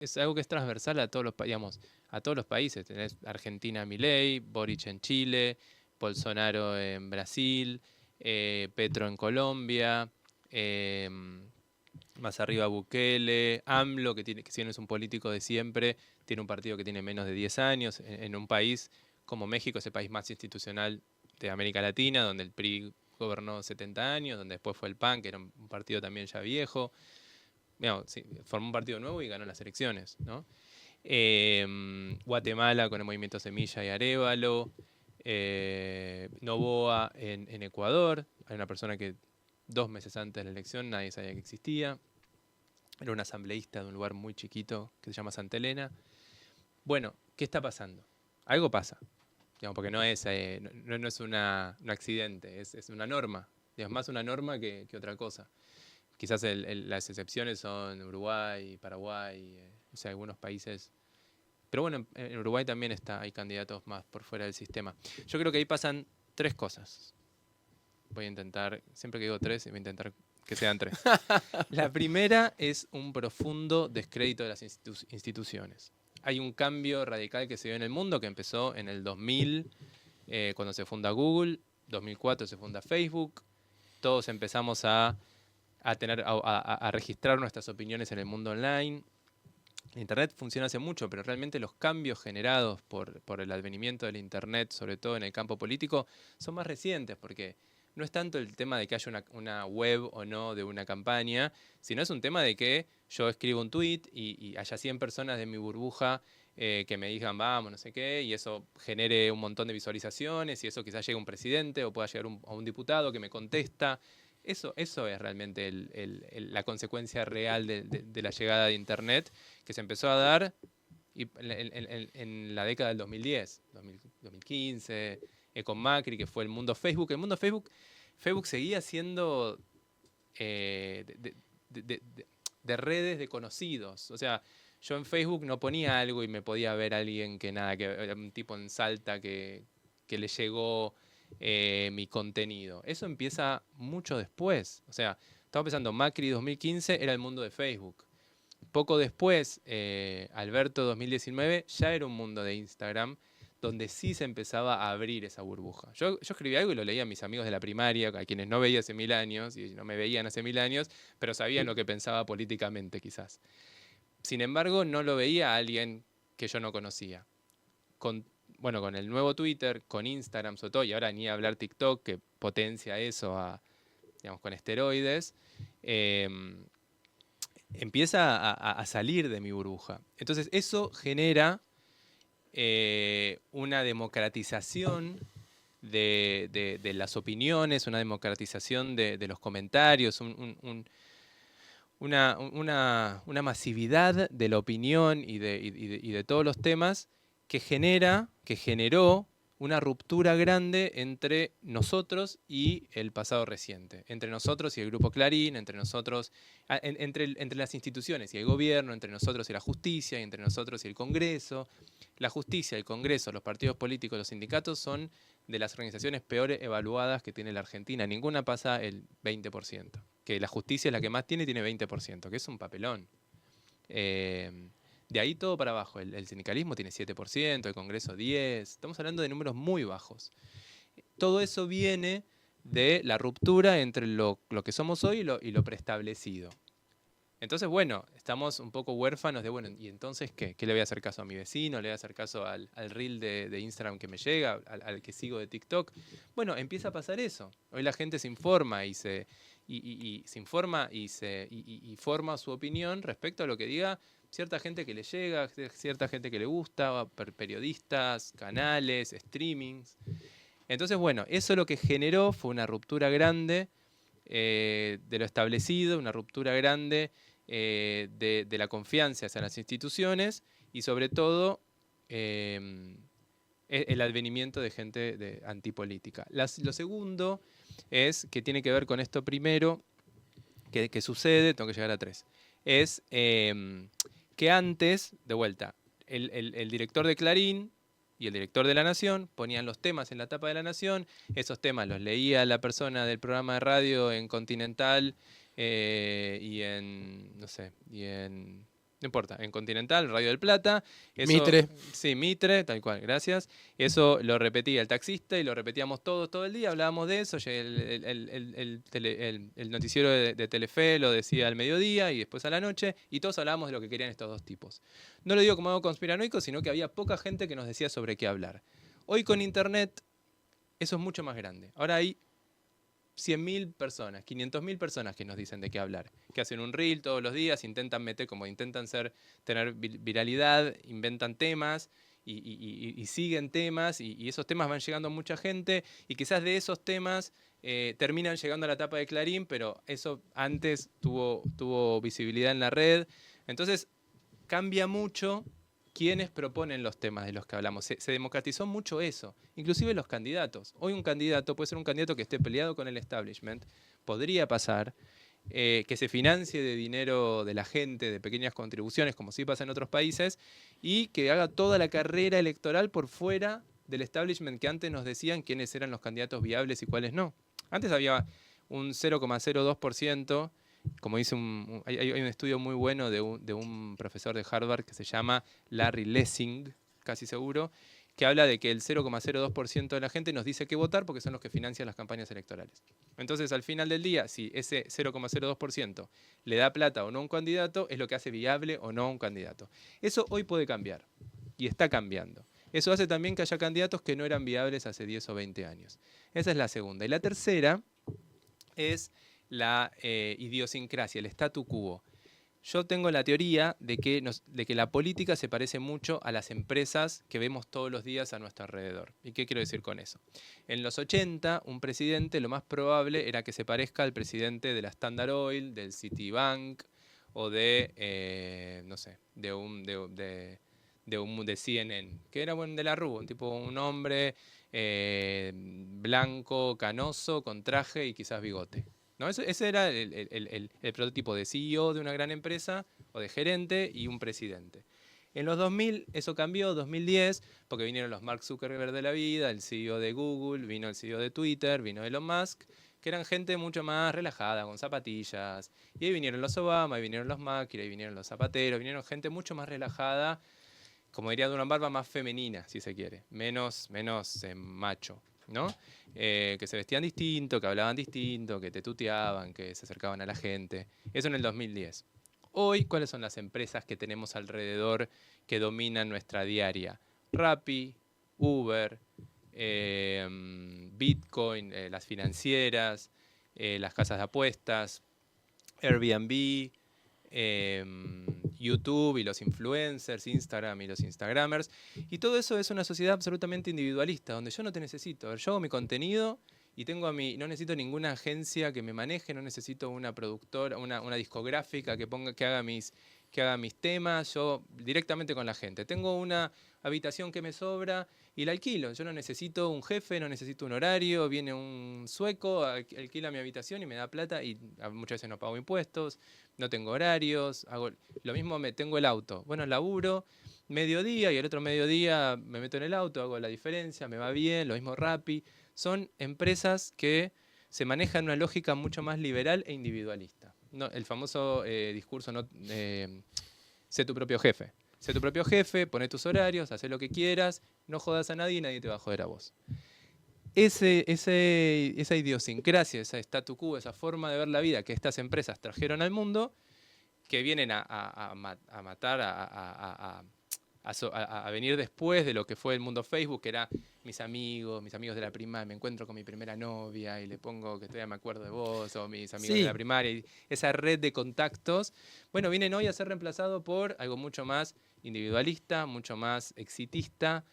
es algo que es transversal a todos digamos, a todos los países. Tenés Argentina Milei, Boric en Chile, Bolsonaro en Brasil, Petro en Colombia, más arriba Bukele, AMLO, que si no es un político de siempre, tiene un partido que tiene menos de 10 años, en un país como México, es el país más institucional de América Latina, donde el PRI gobernó 70 años, donde después fue el PAN, que era un partido también ya viejo. Digamos, sí, formó un partido nuevo y ganó las elecciones, ¿no? Guatemala con el movimiento Semilla y Arévalo, Noboa en Ecuador, hay una persona que 2 meses antes de la elección nadie sabía que existía, era un asambleísta de un lugar muy chiquito que se llama Santa Elena. Bueno, ¿qué está pasando? Algo pasa, digamos, porque no es un accidente, es una norma, es más una norma que otra cosa. Quizás las excepciones son Uruguay, Paraguay, o sea, algunos países. Pero bueno, en Uruguay también hay candidatos más por fuera del sistema. Yo creo que ahí pasan tres cosas. Voy a intentar, siempre que digo tres, voy a intentar que sean tres. La primera es un profundo descrédito de las instituciones. Hay un cambio radical que se dio en el mundo que empezó en el 2000, cuando se funda Google, 2004 se funda Facebook, todos empezamos a registrar nuestras opiniones en el mundo online. Internet funciona hace mucho, pero realmente los cambios generados por el advenimiento del Internet, sobre todo en el campo político, son más recientes, porque no es tanto el tema de que haya una web o no de una campaña, sino es un tema de que yo escribo un tweet y haya 100 personas de mi burbuja que me digan vamos, no sé qué, y eso genere un montón de visualizaciones, y eso quizás llegue a un presidente o pueda llegar a un diputado que me contesta. Eso es realmente la consecuencia real de la llegada de Internet, que se empezó a dar en la década del 2010, 2015, con Macri, que fue el mundo Facebook. El mundo Facebook seguía siendo de redes de conocidos. O sea, yo en Facebook no ponía algo y me podía ver a alguien que nada, que era un tipo en Salta que le llegó mi contenido. Eso empieza mucho después. O sea, estaba pensando, Macri 2015 era el mundo de Facebook. Poco después, Alberto 2019 ya era un mundo de Instagram donde sí se empezaba a abrir esa burbuja. Yo escribí algo y lo leía a mis amigos de la primaria, a quienes no veía hace 1000 años y no me veían hace 1000 años, pero sabían lo que pensaba políticamente quizás. Sin embargo, no lo veía a alguien que yo no conocía. Con, bueno, con el nuevo Twitter, con Instagram sobre todo, y ahora ni hablar TikTok, que potencia eso digamos, con esteroides, eh, empieza a salir de mi burbuja. Entonces eso genera una democratización de las opiniones, una democratización de los comentarios, una masividad de la opinión y de todos los temas que generó una ruptura grande entre nosotros y el pasado reciente, entre nosotros y el Grupo Clarín, entre nosotros, entre las instituciones y el gobierno, entre nosotros y la justicia, y entre nosotros y el Congreso. La justicia, el Congreso, los partidos políticos, los sindicatos son de las organizaciones peores evaluadas que tiene la Argentina. Ninguna pasa el 20%. Que la justicia es la que más tiene 20%, que es un papelón. De ahí todo para abajo. El sindicalismo tiene 7%, el Congreso 10%. Estamos hablando de números muy bajos. Todo eso viene de la ruptura entre lo que somos hoy y lo preestablecido. Entonces, bueno, estamos un poco huérfanos de, bueno, ¿y entonces qué? ¿Qué le voy a hacer caso a mi vecino? ¿Le voy a hacer caso al reel de Instagram que me llega? ¿Al que sigo de TikTok? Bueno, empieza a pasar eso. Hoy la gente se informa y se informa y forma su opinión respecto a lo que diga cierta gente que le llega, cierta gente que le gusta, periodistas, canales, streamings. Entonces, bueno, eso lo que generó fue una ruptura grande de lo establecido, una ruptura grande de la confianza hacia las instituciones y sobre todo el advenimiento de gente antipolítica. Lo segundo es que tiene que ver con esto primero que sucede, tengo que llegar a tres, es que antes, de vuelta, el director de Clarín y el director de La Nación ponían los temas en la tapa de La Nación, esos temas los leía la persona del programa de radio en Continental y en, no sé, y en no importa, en Continental, Radio del Plata. Eso, Mitre. Sí, Mitre, tal cual, gracias. Eso lo repetía el taxista y lo repetíamos todo el día, hablábamos de eso. El noticiero de Telefe lo decía al mediodía y después a la noche, y todos hablábamos de lo que querían estos dos tipos. No lo digo como algo conspiranoico, sino que había poca gente que nos decía sobre qué hablar. Hoy con Internet eso es mucho más grande. Ahora hay 100.000 personas, 500.000 personas que nos dicen de qué hablar, que hacen un reel todos los días, intentan meter, como intentan tener viralidad, inventan temas y siguen temas y esos temas van llegando a mucha gente y quizás de esos temas terminan llegando a la tapa de Clarín, pero eso antes tuvo visibilidad en la red. Entonces cambia mucho quiénes proponen los temas de los que hablamos. Se democratizó mucho eso, inclusive los candidatos. Hoy un candidato puede ser un candidato que esté peleado con el establishment, podría pasar, que se financie de dinero de la gente, de pequeñas contribuciones, como sí pasa en otros países, y que haga toda la carrera electoral por fuera del establishment que antes nos decían quiénes eran los candidatos viables y cuáles no. Antes había un 0,02%. Como dice hay un estudio muy bueno de un profesor de Harvard que se llama Larry Lessig, casi seguro, que habla de que el 0,02% de la gente nos dice qué votar porque son los que financian las campañas electorales. Entonces, al final del día, si ese 0,02% le da plata o no a un candidato, es lo que hace viable o no a un candidato. Eso hoy puede cambiar y está cambiando. Eso hace también que haya candidatos que no eran viables hace 10 o 20 años. Esa es la segunda. Y la tercera es la idiosincrasia, el statu quo. Yo tengo la teoría de que la política se parece mucho a las empresas que vemos todos los días a nuestro alrededor. ¿Y qué quiero decir con eso? En los 80, un presidente lo más probable era que se parezca al presidente de la Standard Oil, del Citibank o de, no sé, de CNN, que era de la Rúa, un hombre blanco, canoso, con traje y quizás bigote. ¿No? Ese era el prototipo de CEO de una gran empresa o de gerente y un presidente. En los 2000 eso cambió, 2010, porque vinieron los Mark Zuckerberg de la vida, el CEO de Google, vino el CEO de Twitter, vino Elon Musk, que eran gente mucho más relajada, con zapatillas. Y ahí vinieron los Obama, ahí vinieron los Macri, ahí vinieron los Zapatero, vinieron gente mucho más relajada, como diría Durán Barba, más femenina, si se quiere, menos macho, ¿no? Que se vestían distinto, que hablaban distinto, que te tuteaban, que se acercaban a la gente. Eso en el 2010. Hoy, ¿cuáles son las empresas que tenemos alrededor que dominan nuestra diaria? Rappi, Uber, Bitcoin, las financieras, las casas de apuestas, Airbnb, YouTube y los influencers, Instagram y los Instagramers. Y todo eso es una sociedad absolutamente individualista, donde yo no te necesito. A ver, yo hago mi contenido y no necesito ninguna agencia que me maneje, no necesito una productora, una discográfica que haga mis temas, yo directamente con la gente. Tengo una habitación que me sobra y la alquilo. Yo no necesito un jefe, no necesito un horario, viene un sueco, alquila mi habitación y me da plata y muchas veces no pago impuestos, no tengo horarios, lo mismo tengo el auto. Bueno, laburo mediodía y el otro mediodía me meto en el auto, hago la diferencia, me va bien, lo mismo Rappi. Son empresas que se manejan una lógica mucho más liberal e individualista. No, el famoso discurso, no, sé tu propio jefe. Sé tu propio jefe, poné tus horarios, haz lo que quieras, no jodas a nadie y nadie te va a joder a vos. Esa idiosincrasia, esa statu quo, esa forma de ver la vida que estas empresas trajeron al mundo, que vienen a matar, a venir después de lo que fue el mundo Facebook, que era mis amigos de la primaria, me encuentro con mi primera novia y le pongo que todavía me acuerdo de vos, o mis amigos de la primaria, y esa red de contactos, bueno, vienen hoy a ser reemplazado por algo mucho más individualista, mucho más exitista,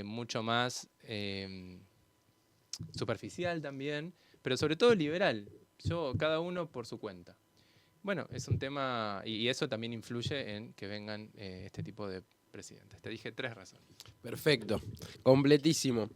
mucho más superficial también, pero sobre todo liberal. Cada uno por su cuenta. Bueno, es un tema, y eso también influye en que vengan este tipo de presidentes. Te dije 3 razones. Perfecto, completísimo.